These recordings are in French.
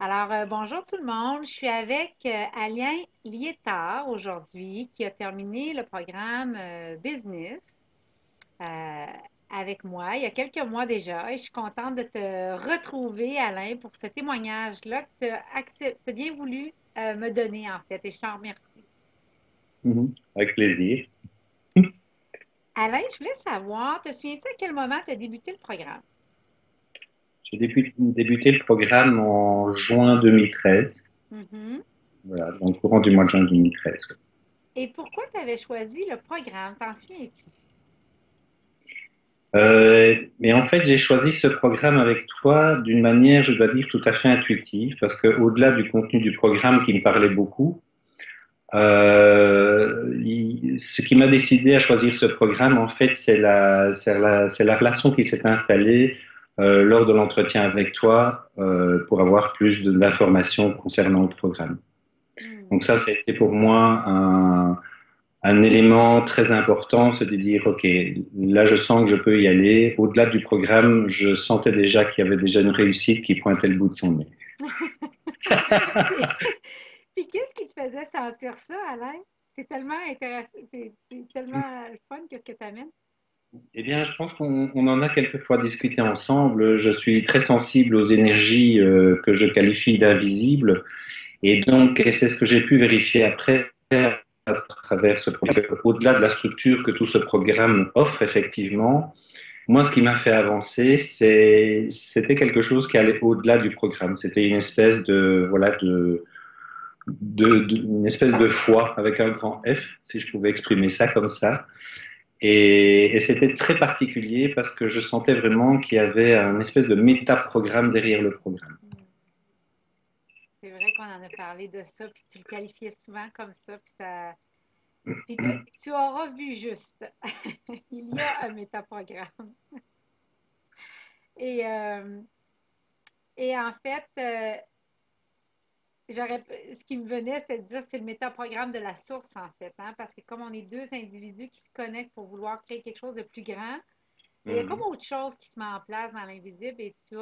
Alors, bonjour tout le monde. Je suis avec Alain Liétard aujourd'hui, qui a terminé le programme Business euh, avec moi il y a quelques mois déjà. Et je suis contente de te retrouver, Alain, pour ce témoignage-là que tu as bien voulu me donner, en fait. Et je t'en remercie. Mhm. Avec plaisir. Alain, je voulais savoir, te souviens-tu à quel moment tu as débuté le programme? J'ai débuté le programme en juin 2013, Mhm. voilà, dans le courant du mois de juin 2013. Et pourquoi tu avais choisi le programme? T'en souviens-tu? Mais en fait, j'ai choisi ce programme avec toi d'une manière, je dois dire, tout à fait intuitive, parce que au-delà du contenu du programme qui me parlait beaucoup, ce qui m'a décidé à choisir ce programme, en fait, c'est la relation qui s'est installée lors de l'entretien avec toi pour avoir plus d'informations concernant le programme. Hmm. Donc ça, c'était pour moi un élément très important, c'est de dire, OK, là, je sens que je peux y aller. Au-delà du programme, je sentais déjà qu'il y avait déjà une réussite qui pointait le bout de son nez. Puis, puis qu'est-ce qui te faisait sentir ça, Alain? C'est tellement intéressant, c'est tellement le fun que ce que tu amènes. Eh bien, je pense qu'on en a quelquefois discuté ensemble. Je suis très sensible aux énergies que je qualifie d'invisibles. Et donc, et c'est ce que j'ai pu vérifier après à travers ce programme. Au-delà de la structure que tout ce programme offre, effectivement, moi, ce qui m'a fait avancer, c'était quelque chose qui allait au-delà du programme. C'était une espèce de, voilà, une espèce de foi avec un grand F, si je pouvais exprimer ça comme ça. Et c'était très particulier parce que je sentais vraiment qu'il y avait un espèce de méta-programme derrière le programme. Hmm. C'est vrai qu'on en a parlé de ça, puis tu le qualifiais souvent comme ça, puis tu auras vu juste. Il y a un métaprogramme. Et, euh, et en fait, ce qui me venait, c'était de dire c'est le métaprogramme de la source, en fait, hein, parce que comme on est deux individus qui se connectent pour vouloir créer quelque chose de plus grand, mais il y a comme Mhm. autre chose qui se met en place dans l'invisible et tu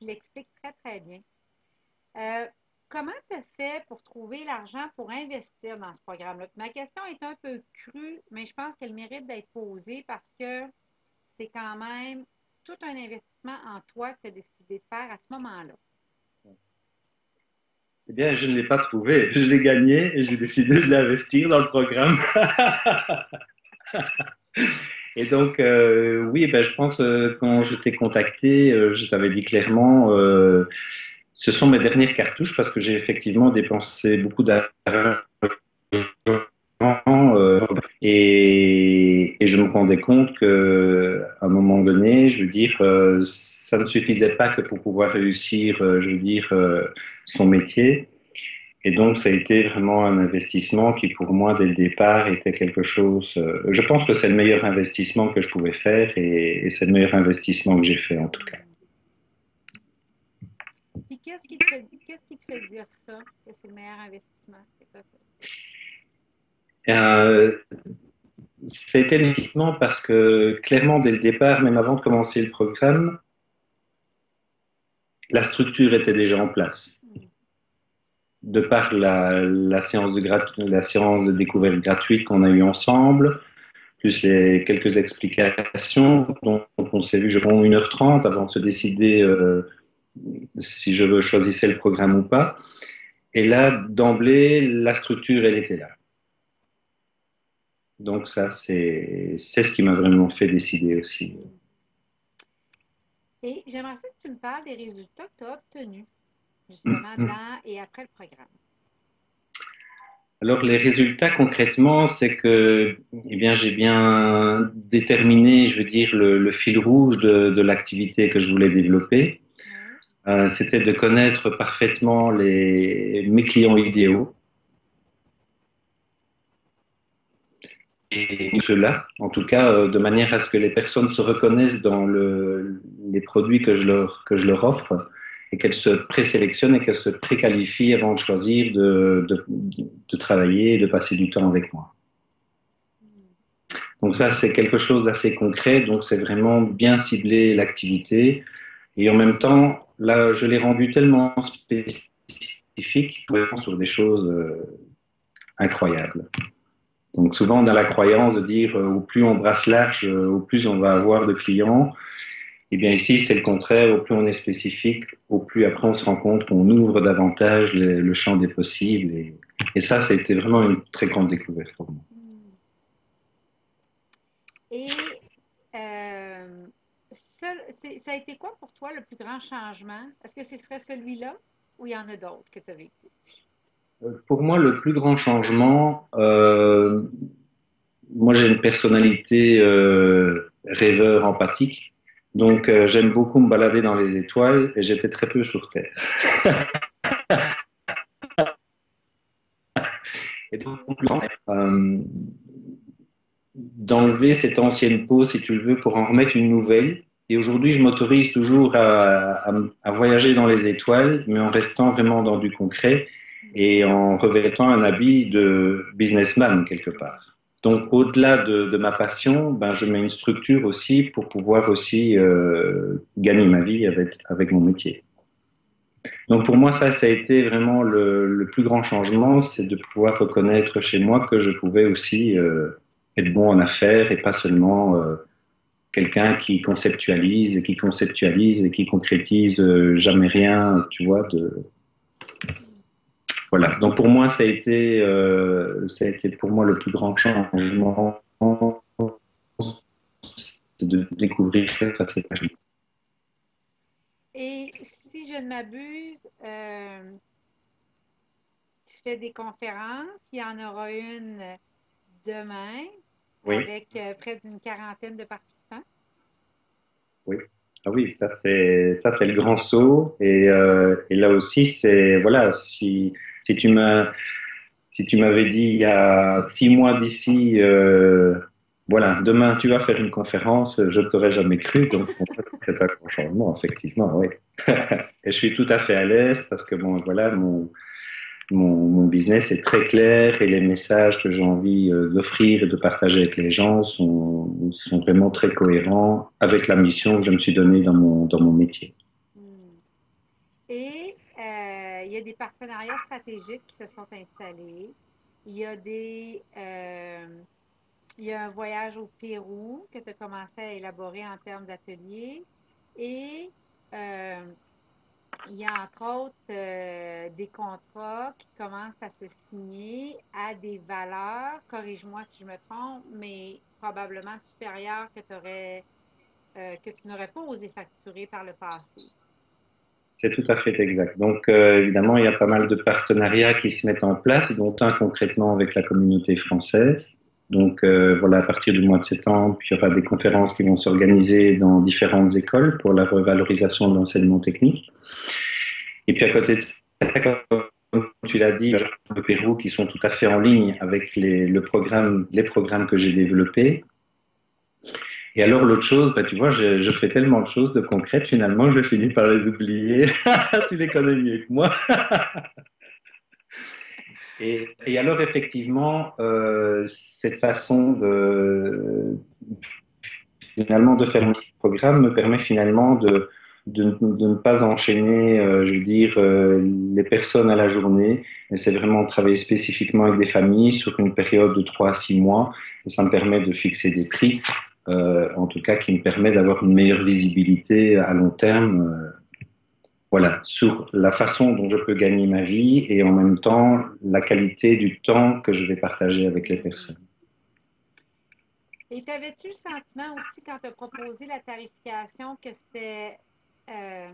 l'expliques très, très bien. Euh, Comment tu as fait pour trouver l'argent pour investir dans ce programme-là? Ma question est un peu crue, mais je pense qu'elle mérite d'être posée parce que c'est quand même tout un investissement en toi que tu as décidé de faire à ce moment-là. Eh bien, je ne l'ai pas trouvé. Je l'ai gagné et j'ai décidé de l'investir dans le programme. Et donc, oui, ben, je pense quand je t'ai contacté, je t'avais dit clairement, ce sont mes dernières cartouches parce que j'ai effectivement dépensé beaucoup d'argent et je me rendais compte que à un moment donné, je veux dire, ça ne suffisait pas que pour pouvoir réussir, je veux dire, son métier. Et donc, ça a été vraiment un investissement qui, pour moi, dès le départ, était quelque chose. Je pense que c'est le meilleur investissement que je pouvais faire et c'est le meilleur investissement que j'ai fait, en tout cas. Hmm. Puis qu'est-ce qui te fait dire ça, que c'est le meilleur investissement que tu as fait? Euh, C'était un investissement parce que, clairement, dès le départ, même avant de commencer le programme, la structure était déjà en place. Hmm. De par la séance de découverte gratuite qu'on a eue ensemble, plus les quelques explications. Donc, on s'est vu, je pense, 1h30 avant de se décider si je choisissais le programme ou pas. Et là, d'emblée, la structure, elle était là. Donc, ça, c'est ce qui m'a vraiment fait décider aussi. Hmm. Et j'aimerais ça que tu me parles des résultats que tu as obtenus, justement, dans et après le programme. Alors, les résultats concrètement, c'est que eh bien, j'ai bien déterminé, je veux dire, le fil rouge de l'activité que je voulais développer. Oui. C'était de connaître parfaitement mes clients idéaux et cela, en tout cas, de manière à ce que les personnes se reconnaissent dans les produits que je leur offre et qu'elles se présélectionnent et qu'elles se préqualifient avant de choisir de travailler et de passer du temps avec moi. Hmm. Donc ça, c'est quelque chose d'assez concret, donc c'est vraiment bien cibler l'activité et en même temps là, je l'ai rendu tellement spécifique, vraiment sur des choses incroyables. Donc souvent, on a la croyance de dire au plus on brasse large, au plus on va avoir de clients. Eh bien ici, c'est le contraire. Au plus on est spécifique, au plus après on se rend compte qu'on ouvre davantage le champ des possibles. Et ça, c'était vraiment une très grande découverte pour moi. Hmm. Et ça a été quoi pour toi le plus grand changement? Est-ce que ce serait celui-là ou il y en a d'autres que tu as vécu? Pour moi, le plus grand changement, moi j'ai une personnalité rêveur, empathique. Donc j'aime beaucoup me balader dans les étoiles et j'étais très peu sur Terre. Et donc, euh, d'enlever cette ancienne peau, si tu le veux, pour en remettre une nouvelle. Et aujourd'hui, je m'autorise toujours à voyager dans les étoiles, mais en restant vraiment dans du concret et en revêtant un habit de businessman quelque part. Donc, au-delà de ma passion, ben, je mets une structure aussi pour pouvoir aussi gagner ma vie avec mon métier. Donc, pour moi, ça a été vraiment le plus grand changement, c'est de pouvoir reconnaître chez moi que je pouvais aussi être bon en affaires et pas seulement quelqu'un qui conceptualise et qui concrétise jamais rien, tu vois. Voilà. Donc pour moi, ça a été pour moi le plus grand changement, c'est de découvrir cette facette. Et si je ne m'abuse, tu fais des conférences. Il y en aura une demain Oui, avec près d'une quarantaine de participants. oui. Ah oui, ça c'est le grand saut et là aussi c'est voilà si tu m'as si tu m'avais dit il y a 6 mois d'ici voilà demain tu vas faire une conférence, je ne t'aurais jamais cru donc pour moi, c'est un grand changement effectivement oui. Et je suis tout à fait à l'aise parce que bon voilà mon business est très clair et les messages que j'ai envie d'offrir et de partager avec les gens sont vraiment très cohérents avec la mission que je me suis donnée dans mon métier. Hmm. Et il y a des partenariats stratégiques qui se sont installés. Il y a il y a un voyage au Pérou que tu as commencé à élaborer en termes d'atelier. Et euh, il y a entre autres des contrats qui commencent à se signer à des valeurs, corrige-moi si je me trompe, mais probablement supérieures que tu n'aurais pas osé facturer par le passé. C'est tout à fait exact. Donc, évidemment, il y a pas mal de partenariats qui se mettent en place, dont un concrètement avec la communauté française. Donc, voilà, à partir du mois de septembre, il y aura des conférences qui vont s'organiser dans différentes écoles pour la revalorisation de l'enseignement technique. Et puis, à côté de ça, comme tu l'as dit, le Pérou qui sont tout à fait en ligne avec les programmes que j'ai développés. Et alors, l'autre chose, bah, tu vois, je fais tellement de choses de concrètes, finalement, je finis par les oublier. Tu les connais mieux que moi. Et alors, effectivement, cette façon finalement, de faire un petit programme me permet finalement de ne pas enchaîner, je veux dire, les personnes à la journée. Mais c'est vraiment travailler spécifiquement avec des familles sur une période de 3 à 6 mois. Et ça me permet de fixer des prix, en tout cas, qui me permet d'avoir une meilleure visibilité à long terme. Voilà, sur la façon dont je peux gagner ma vie et en même temps la qualité du temps que je vais partager avec les personnes. Et t'avais-tu le sentiment aussi, quand tu as proposé la tarification, que c'était euh,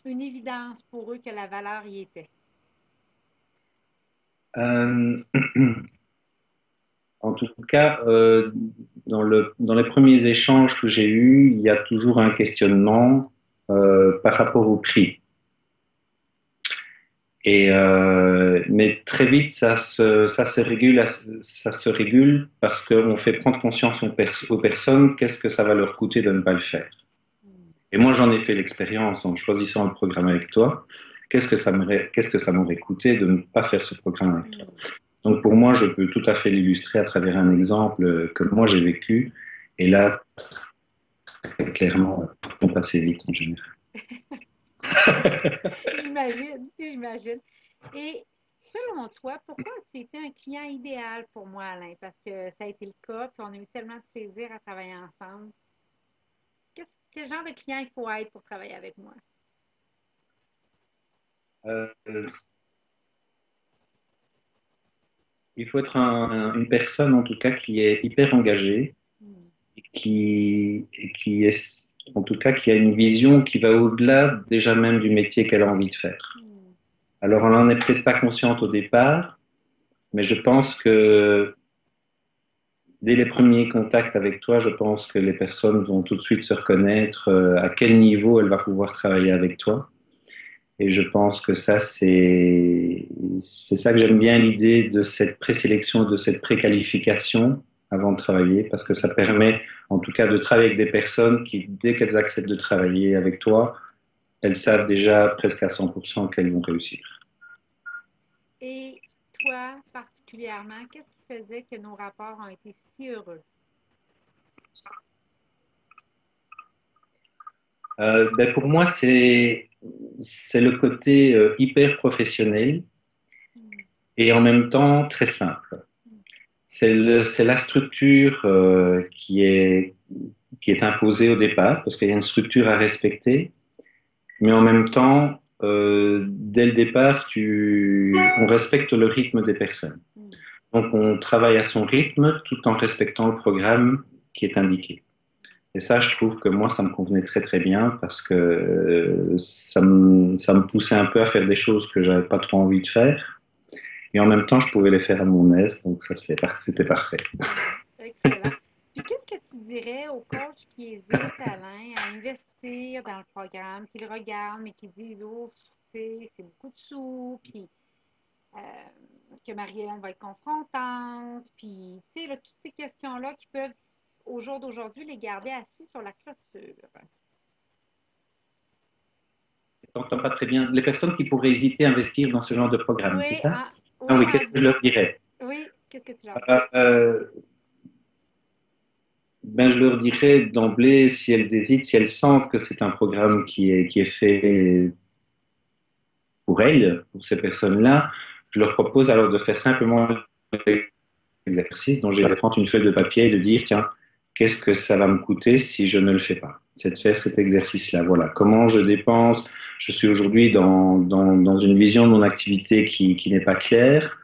une évidence pour eux que la valeur y était? Euh, En tout cas, dans les premiers échanges que j'ai eus, il y a toujours un questionnement par rapport au prix. Mais très vite, ça se régule parce qu'on fait prendre conscience aux personnes qu'est-ce que ça va leur coûter de ne pas le faire. Hmm. Et moi, j'en ai fait l'expérience en choisissant le programme avec toi. Qu'est-ce que ça m'aurait coûté de ne pas faire ce programme avec toi? Hmm. Donc pour moi, je peux tout à fait l'illustrer à travers un exemple que moi j'ai vécu. Et là, très clairement, on passe vite en général. J'imagine, j'imagine. Et selon toi, pourquoi tu été un client idéal pour moi, Alain? Parce que ça a été le cas, puis on a eu tellement de plaisir à travailler ensemble. Quel genre de client il faut être pour travailler avec moi? Euh, il faut être une personne, en tout cas, qui est hyper engagée, Hmm. et qui est, en tout cas, qui a une vision qui va au-delà déjà même du métier qu'elle a envie de faire. Hmm. Alors, elle n'en est peut-être pas consciente au départ, mais je pense que dès les premiers contacts avec toi, je pense que les personnes vont tout de suite se reconnaître à quel niveau elle va pouvoir travailler avec toi. Et je pense que ça, c'est ça que j'aime bien l'idée de cette présélection, de cette préqualification avant de travailler, parce que ça permet, en tout cas, de travailler avec des personnes qui, dès qu'elles acceptent de travailler avec toi, elles savent déjà presque à 100% qu'elles vont réussir. Et toi, particulièrement, qu'est-ce qui faisait que nos rapports ont été si heureux? Ben pour moi, c'est le côté hyper professionnel Hmm. et en même temps très simple. C'est la structure qui est imposée au départ, parce qu'il y a une structure à respecter, mais en même temps, dès le départ, on respecte le rythme des personnes. Hmm. Donc, on travaille à son rythme tout en respectant le programme qui est indiqué. Et ça, je trouve que moi, ça me convenait très très bien parce que ça me poussait un peu à faire des choses que j'avais pas trop envie de faire. Et en même temps, je pouvais les faire à mon aise, donc ça, c'était parfait. Hmm. Excellent. Puis qu'est-ce que tu dirais aux coachs qui hésitent, Alain, à investir dans le programme, qui le regardent, mais qui disent, oh, tu sais, c'est beaucoup de sous, puis est-ce que Marie-Hélène va être confrontante, puis tu sais, là, toutes ces questions-là qui peuvent, au jour d'aujourd'hui, les garder assis sur la clôture. Je t'entends pas très bien. Les personnes qui pourraient hésiter à investir dans ce genre de programme, c'est Oui, ça? Ah oui, oui, qu'est-ce que je leur dirais? oui, qu'est-ce que tu leur Euh, dirais? euh, Ben, je leur dirais d'emblée, si elles hésitent, si elles sentent que c'est un programme qui est fait pour elles, pour ces personnes-là, je leur propose alors de faire simplement l'exercice dont j'ai de prendre une feuille de papier et de dire, tiens, qu'est-ce que ça va me coûter si je ne le fais pas? C'est de faire cet exercice-là. Voilà, comment je dépense. Je suis aujourd'hui dans une vision de mon activité qui n'est pas claire.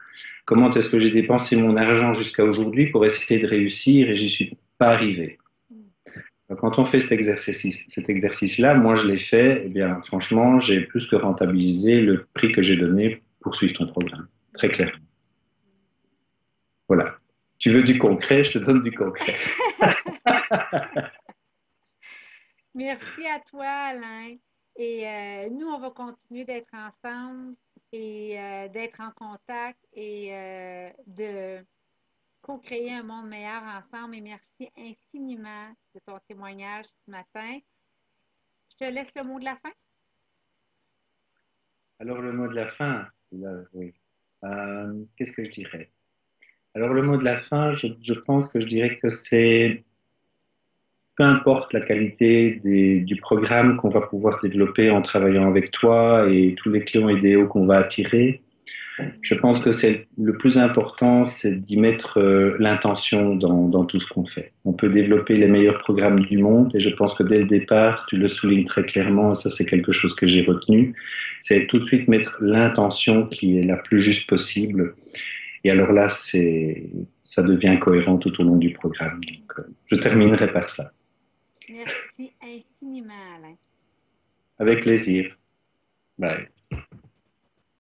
Comment est-ce que j'ai dépensé mon argent jusqu'à aujourd'hui pour essayer de réussir et j'y suis pas arrivé? Hmm. Quand on fait cet exercice-là, moi je l'ai fait, eh bien, franchement, j'ai plus que rentabilisé le prix que j'ai donné pour suivre ton programme. Très clair. Voilà. Tu veux du concret, je te donne du concret. Merci à toi, Alain. Et nous, on va continuer d'être ensemble et d'être en contact et de co-créer un monde meilleur ensemble. Et merci infiniment de ton témoignage ce matin. Je te laisse le mot de la fin. Alors le mot de la fin, là, oui. Qu'est-ce que je dirais? Alors le mot de la fin, je pense que je dirais que c'est peu importe la qualité du programme qu'on va pouvoir développer en travaillant avec toi et tous les clients idéaux qu'on va attirer. Je pense que c'est le plus important, c'est d'y mettre l'intention dans tout ce qu'on fait. On peut développer les meilleurs programmes du monde et je pense que dès le départ, tu le soulignes très clairement, et ça c'est quelque chose que j'ai retenu, c'est tout de suite mettre l'intention qui est la plus juste possible. Et alors là, ça devient cohérent tout au long du programme. Donc, je terminerai par ça. Merci infiniment, Alain. Avec plaisir. Bye.